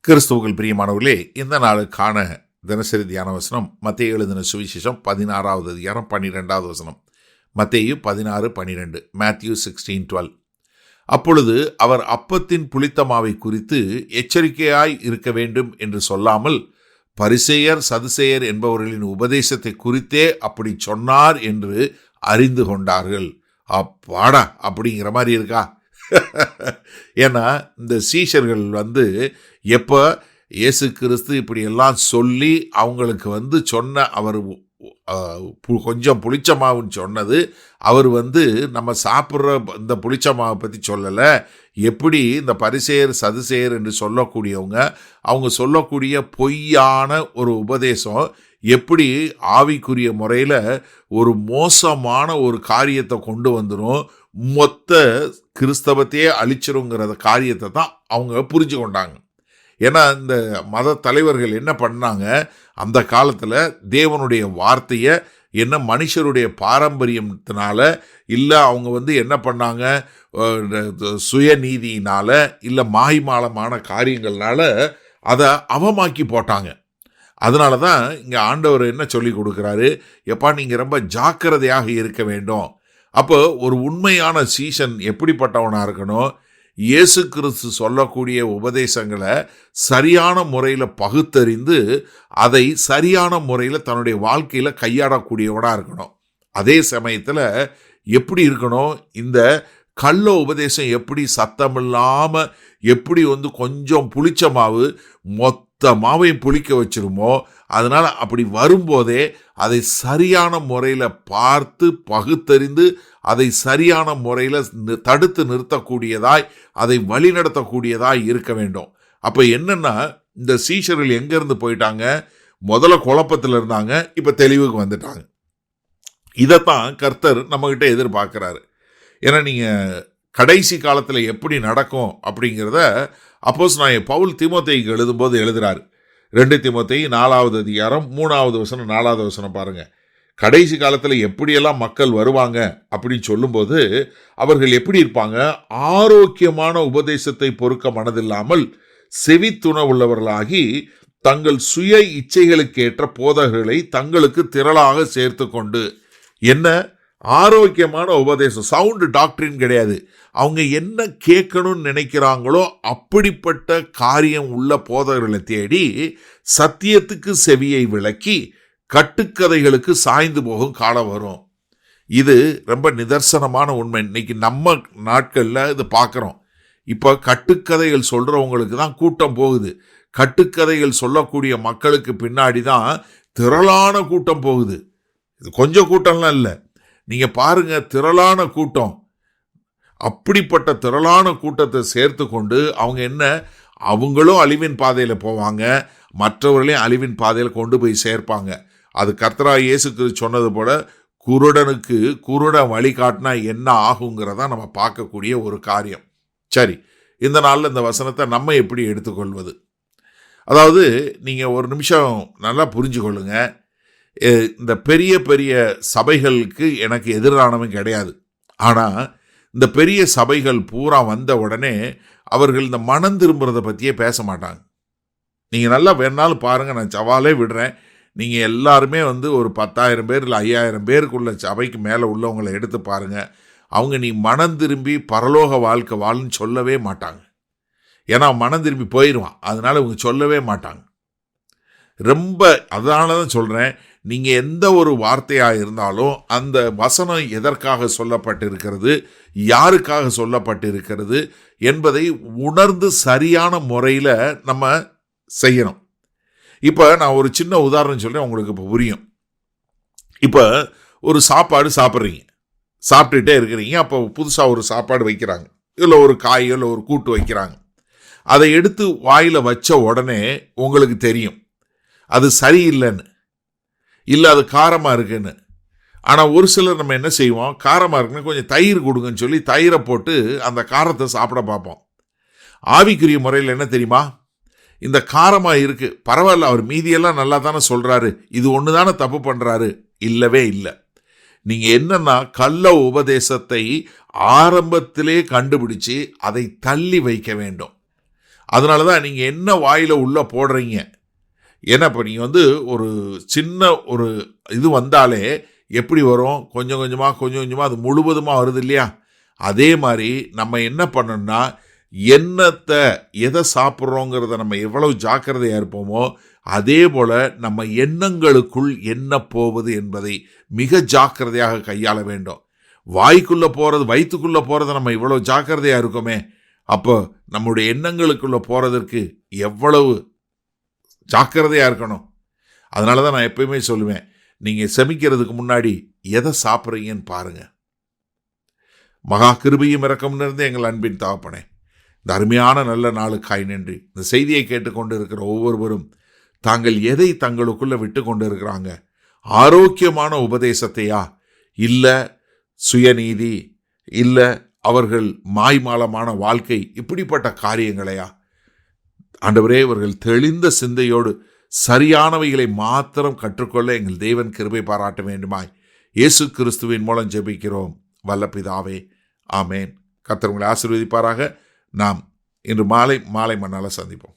கிறிஸ்துவுக்குள் பிரியமானவர்களே, இந்த நாளுக்கான தினசரி தியான வசனம் மத்தேயு எழுதின சுவிசேஷம் 16வது அதிகாரம் 12வது வசனம். மத்தேயு 16:12, மேத்யூ 16:12. அப்பொழுது அவர் அப்பத்தின் புளித்தமாவை குறித்து எச்சரிக்கையாய் இருக்க வேண்டும் என்று சொல்லாமல், பரிசேயர் சதுசேயர் என்பவர்களின் உபதேசத்தை குறித்தே அப்படி சொன்னார் என்று அறிந்து கொண்டார்கள். அப்பாடா, அப்படிங்கிற மாதிரி இருக்கா? ஏன்னா இந்த சீஷர்கள் எப்போ இயேசு கிறிஸ்து இப்படி எல்லாம் சொல்லி அவங்களுக்கு சொன்ன, அவர் கொஞ்சம் புளிச்ச மாவுன்னு சொன்னது, அவர் நம்ம சாப்பிட்ற இந்த புளிச்ச மாவை பற்றி சொல்லலை. எப்படி இந்த பரிசேயர் சதுசேயர் என்று சொல்லக்கூடியவங்க, அவங்க சொல்லக்கூடிய பொய்யான ஒரு உபதேசம் எப்படி ஆவிக்குரிய முறையில் ஒரு மோசமான ஒரு காரியத்தை கொண்டு வந்துடும், மொத்த கிறிஸ்தவத்தையே அழிச்சிருங்கிற காரியத்தை தான் அவங்க புரிஞ்சு கொண்டாங்க. ஏன்னா இந்த மத தலைவர்கள் என்ன பண்ணாங்க, அந்த காலத்தில் தேவனுடைய வார்த்தையை என்ன மனுஷருடைய பாரம்பரியத்தினால இல்லை, அவங்க என்ன பண்ணாங்க, சுயநீதியினால இல்லை மாய்மாலமான காரியங்கள்னால அதை அவமாக்கி போட்டாங்க. அதனால தான் இங்கே ஆண்டவர் என்ன சொல்லி கொடுக்குறாரு, எப்பா நீங்கள் ரொம்ப ஜாக்கிரதையாக இருக்க வேண்டும். அப்போ ஒரு உண்மையான சீஷன் எப்படிப்பட்டவனாக இருக்கணும், இயேசு கிறிஸ்து சொல்லக்கூடிய உபதேசங்களை சரியான முறையில் பகுத்தறிந்து அதை சரியான முறையில் தன்னுடைய வாழ்க்கையில் கையாடக்கூடியவனாக இருக்கணும். அதே சமயத்தில் எப்படி இருக்கணும், இந்த கள்ள உபதேசம் எப்படி சத்தமில்லாமல் எப்படி கொஞ்சம் புளிச்ச மாவு மொத்த மாவையும் புளிக்க வச்சிருமோ, அதனால் அப்படி வரும்போதே அதை சரியான முறையில் பார்த்து பகுத்தறிந்து அதை சரியான முறையில் தடுத்து நிறுத்தக்கூடியதாய், அதை வழிநடத்தக்கூடியதாய் இருக்க வேண்டும். அப்போ என்னன்னா, இந்த சீஷர்கள் எங்கேருந்து போயிட்டாங்க, முதல்ல குழப்பத்தில் இருந்தாங்க, இப்போ தெளிவுக்கு வந்துட்டாங்க. இதைத்தான் கர்த்தர் நம்மகிட்ட எதிர்பார்க்குறாரு. ஏன்னா நீங்கள் கடைசி காலத்தில் எப்படி நடக்கும் அப்படிங்கிறத அப்போஸ்தலனாகிய பவுல் தீமோத்தேயுக்கு எழுதும்போது எழுதுகிறார். 2 தீமோத்தேயு 4வது அதிகாரம் 3வது வசனம் 4வது வசனம் பாருங்கள். கடைசி காலத்தில் எப்படியெல்லாம் மக்கள் வருவாங்க அப்படின்னு சொல்லும்போது, அவர்கள் எப்படி இருப்பாங்க, ஆரோக்கியமான உபதேசத்தை பொறுக்க மனதில்லாமல் செவித்துணவுள்ளவர்களாகி தங்கள் சுய இச்சைகளுக்கேற்ற போதகர்களை தங்களுக்கு திரளாக சேர்த்து கொண்டு. என்ன ஆரோக்கியமான உபதேசம், சவுண்டு டாக்டரின் கிடையாது. அவங்க என்ன கேட்கணும்னு நினைக்கிறாங்களோ அப்படிப்பட்ட காரியம் உள்ள போதகர்களை தேடி சத்தியத்துக்கு செவியை விளக்கி கட்டுக்கதைகளுக்கு சாய்ந்து போகும் காலம் வரும். இது ரொம்ப நிதர்சனமான உண்மை. இன்னைக்கு நம்ம நாட்களில் இது பார்க்குறோம். இப்போ கட்டுக்கதைகள் சொல்கிறவங்களுக்கு தான் கூட்டம் போகுது. கட்டுக்கதைகள் சொல்லக்கூடிய மக்களுக்கு பின்னாடி தான் திரளான கூட்டம் போகுது. இது கொஞ்சம் கூட்டம்லாம் இல்லை, நீங்கள் பாருங்கள், திரளான கூட்டம். அப்படிப்பட்ட திரளான கூட்டத்தை சேர்த்து கொண்டு அவங்க அவங்களும் அழிவின் பாதையில் போவாங்க, மற்றவர்களையும் அழிவின் பாதையில் கொண்டு போய் சேர்ப்பாங்க. அது கர்த்தராகிய இயேசு கிறிஸ்து சொன்னது போல, குருடனுக்கு குருடன் வழிகாட்டினா என்ன ஆகுங்கிறதா நம்ம பார்க்கக்கூடிய ஒரு காரியம். சரி, இந்த நாளில் இந்த வசனத்தை நம்ம எப்படி எடுத்துக்கொள்வது? அதாவது நீங்கள் ஒரு நிமிஷம் நல்லா புரிஞ்சு கொள்ளுங்க. இந்த பெரிய பெரிய சபைகளுக்கு எனக்கு எதிரானவன் கிடையாது. ஆனால் இந்த பெரிய சபைகள் பூரா வந்த உடனே அவர்கள் இந்த மனம் திரும்புறதை பற்றியே பேச மாட்டாங்க. நீங்கள் நல்லா வேணாலும் பாருங்கள், நான் சவாலே விடுறேன். நீங்கள் எல்லாருமே ஒரு 10,000 பேர் இல்லை 5,000 பேருக்குள்ள சபைக்கு மேலே உள்ளவங்களை எடுத்து பாருங்கள். அவங்க நீ மனம் திரும்பி பரலோக வாழ்க்கை வாழ்ன்னு சொல்லவே மாட்டாங்க. ஏன்னா மனம் திரும்பி போயிடுவான், அதனால் இவங்க சொல்லவே மாட்டாங்க. ரொம்ப அதனால தான் சொல்கிறேன், நீங்கள் எந்த ஒரு வார்த்தையாக இருந்தாலும் அந்த வசனம் எதற்காக சொல்லப்பட்டிருக்கிறது, யாருக்காக சொல்லப்பட்டிருக்கிறது என்பதை உணர்ந்து சரியான முறையில் நம்ம செய்யணும். இப்போ நான் ஒரு சின்ன உதாரணம் சொல்கிறேன், உங்களுக்கு இப்போ புரியும். இப்போ ஒரு சாப்பாடு சாப்பிட்றீங்க, சாப்பிட்டுட்டே இருக்கிறீங்க. அப்போ புதுசாக ஒரு சாப்பாடு வைக்கிறாங்க, இல்லை ஒரு காயோ இல்லை ஒரு கூட்டு வைக்கிறாங்க. அதை எடுத்து வாயில் வச்ச உடனே உங்களுக்கு தெரியும் அது சரியில்லைன்னு, இல்லை அது காரமாக இருக்குன்னு. ஆனால் ஒரு சிலர் நம்ம என்ன செய்வோம், காரமாக இருக்குன்னு கொஞ்சம் தயிர் கொடுங்கன்னு சொல்லி தயிரை போட்டு அந்த காரத்தை சாப்பிட பார்ப்போம். ஆவிக்குரிய முறையில் என்ன தெரியுமா, இந்த காரமாக இருக்குது பரவாயில்ல, அவர் மீதியெல்லாம் நல்லா தானே சொல்கிறாரு, இது ஒன்று தானே தப்பு பண்ணுறாரு. இல்லவே இல்லை. நீங்கள் என்னன்னா கள்ள உபதேசத்தை ஆரம்பத்திலே கண்டுபிடிச்சு அதை தள்ளி வைக்க வேண்டும். அதனால தான் நீங்கள் என்ன வாயில் உள்ளே போடுறீங்க. ஏன்னா இப்போ நீங்கள் வந்து ஒரு சின்ன ஒரு இது வந்தாலே எப்படி வரும், கொஞ்சம் கொஞ்சமாக அது முழுவதுமாக வருது இல்லையா? அதே மாதிரி நம்ம என்ன பண்ணணும்னா, எதை சாப்பிட்றோங்கிறத நம்ம எவ்வளவு ஜாக்கிரதையாக இருப்போமோ அதே போல் நம்ம எண்ணங்களுக்குள் என்ன போவது என்பதை மிக ஜாக்கிரதையாக கையாள வேண்டும். வாய்க்குள்ளே போகிறது, வயிற்றுக்குள்ளே போகிறத நம்ம இவ்வளோ ஜாக்கிரதையாக இருக்கோமே, அப்போ நம்முடைய எண்ணங்களுக்குள்ளே போகிறதற்கு எவ்வளவு ஜாக்கிரதையாக இருக்கணும். அதனால தான் நான் எப்பயுமே சொல்லுவேன், நீங்கள் செமிக்கிறதுக்கு முன்னாடி எதை சாப்பிட்றீங்கன்னு பாருங்கள். மகா கிருபையும் இரக்கம் நிறைந்த எங்கள் அன்பின் தகப்பனே, இந்த அருமையான நல்ல நாளுக்காய் நன்றி. இந்த செய்தியை கேட்டுக்கொண்டு இருக்கிற ஒவ்வொருவரும் தாங்கள் எதை தங்களுக்குள்ளே விட்டு கொண்டு இருக்கிறாங்க? ஆரோக்கியமான உபதேசத்தையா, இல்லை சுயநீதி, இல்லை அவர்கள் மாய்மாலமான வாழ்க்கை, இப்படிப்பட்ட காரியங்களையா? ஆண்டவரே, இவர்கள் தெளிந்த சிந்தையோடு சரியானவைகளை மாத்திரம் கற்றுக்கொள்ள எங்கள் தேவன் கிருபை பாராட்ட வேண்டுமாய் இயேசு கிறிஸ்துவின் மூலம் ஜெபிக்கிறோம் வல்ல பிதாவே, ஆமேன். கர்த்தர் உங்களை ஆசீர்வதிப்பாராக. நாம் இன்று மாலை மண்ணால் சந்திப்போம்.